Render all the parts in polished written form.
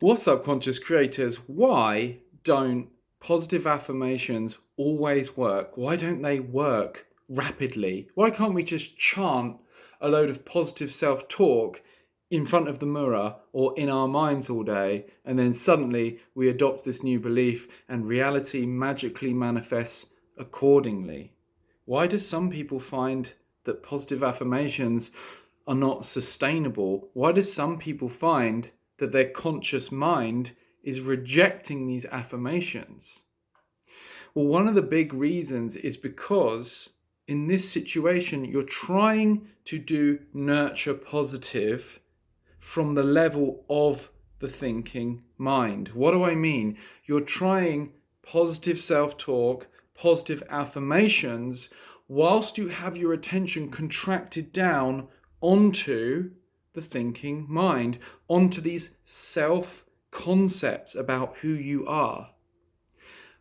What's up, conscious creators? Why don't positive affirmations always work? Why don't they work rapidly? Why can't we just chant a load of positive self-talk in front of the mirror or in our minds all day, and then suddenly we adopt this new belief and reality magically manifests accordingly? Why do some people find that positive affirmations are not sustainable? Why do some people find that their conscious mind is rejecting these affirmations? Well, one of the big reasons is because in this situation, you're trying to do nurture positive from the level of the thinking mind. What do I mean? You're trying positive self-talk, positive affirmations, whilst you have your attention contracted down onto the thinking mind, onto these self-concepts about who you are.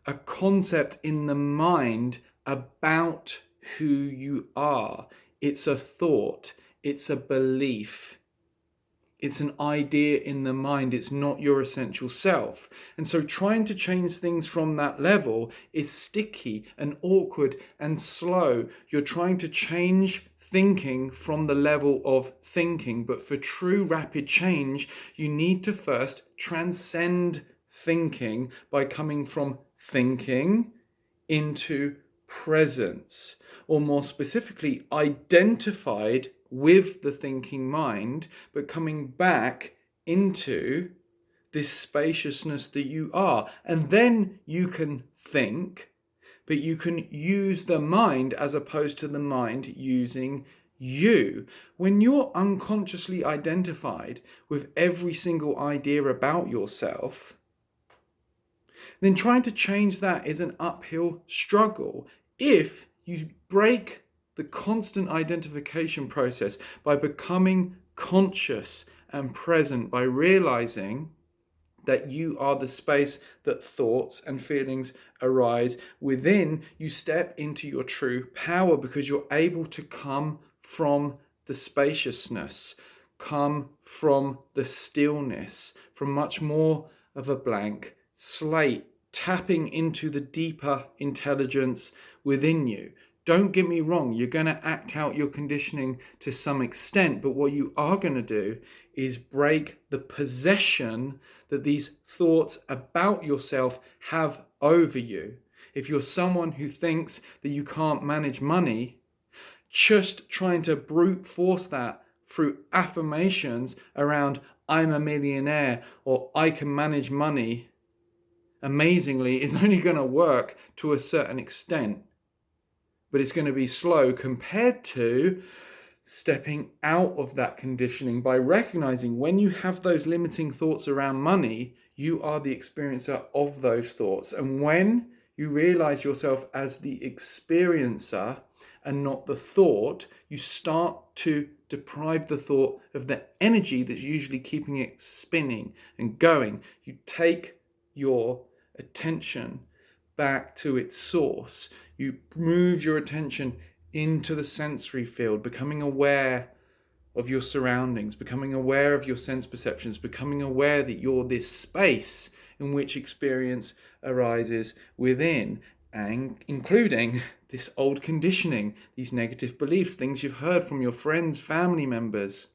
A concept in the mind about who you are. It's a thought, it's a belief. It's an idea in the mind. It's not your essential self. And so trying to change things from that level is sticky and awkward and slow. You're trying to change thinking from the level of thinking. But for true rapid change, you need to first transcend thinking by coming from thinking into presence, or more specifically, identified with the thinking mind, but coming back into this spaciousness that you are. And then you can think, but you can use the mind as opposed to the mind using you. When you're unconsciously identified with every single idea about yourself, then trying to change that is an uphill struggle. If you break the constant identification process by becoming conscious and present, by realizing that you are the space that thoughts and feelings arise within, you step into your true power because you're able to come from the spaciousness, come from the stillness, from much more of a blank slate, tapping into the deeper intelligence within you. Don't get me wrong, you're going to act out your conditioning to some extent, but what you are going to do is break the possession that these thoughts about yourself have over you. If you're someone who thinks that you can't manage money, just trying to brute force that through affirmations around I'm a millionaire or I can manage money, amazingly, is only going to work to a certain extent. But it's going to be slow compared to stepping out of that conditioning by recognizing when you have those limiting thoughts around money, you are the experiencer of those thoughts. And when you realize yourself as the experiencer and not the thought, you start to deprive the thought of the energy that's usually keeping it spinning and going. You take your attention back to its source. You move your attention into the sensory field, becoming aware of your surroundings, becoming aware of your sense perceptions, becoming aware that you're this space in which experience arises within, and including this old conditioning, these negative beliefs, things you've heard from your friends, family members,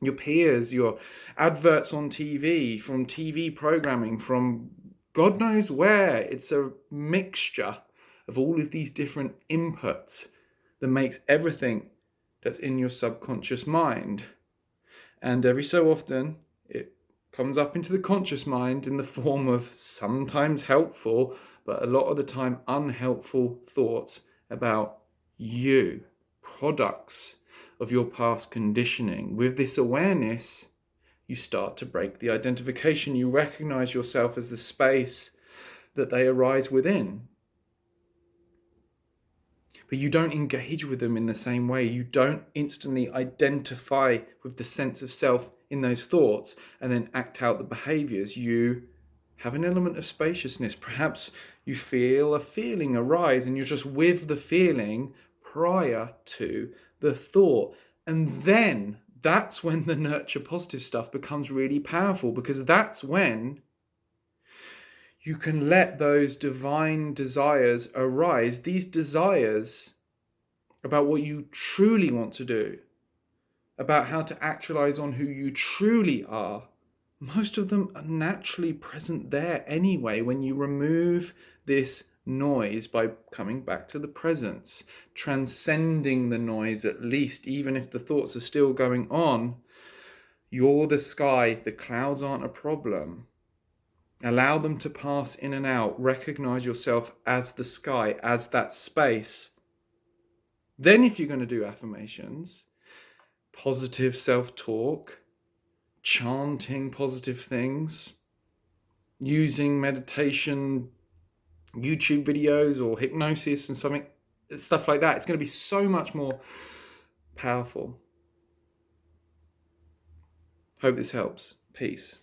your peers, your adverts on TV, from TV programming, from God knows where. It's a mixture of all of these different inputs that makes everything that's in your subconscious mind. And every so often, it comes up into the conscious mind in the form of sometimes helpful, but a lot of the time unhelpful thoughts about you, products of your past conditioning. With this awareness, you start to break the identification. You recognize yourself as the space that they arise within. But you don't engage with them in the same way. You don't instantly identify with the sense of self in those thoughts and then act out the behaviors. You have an element of spaciousness. Perhaps you feel a feeling arise and you're just with the feeling prior to the thought. And then that's when the nurture positive stuff becomes really powerful, because that's when you can let those divine desires arise. These desires about what you truly want to do, about how to actualize on who you truly are, most of them are naturally present there anyway when you remove this noise by coming back to the presence, transcending the noise at least, even if the thoughts are still going on. You're the sky, the clouds aren't a problem. Allow them to pass in and out. Recognize yourself as the sky, as that space. Then, if you're going to do affirmations, positive self-talk, chanting positive things, using meditation, YouTube videos or hypnosis and stuff like that, it's going to be so much more powerful. Hope this helps. Peace.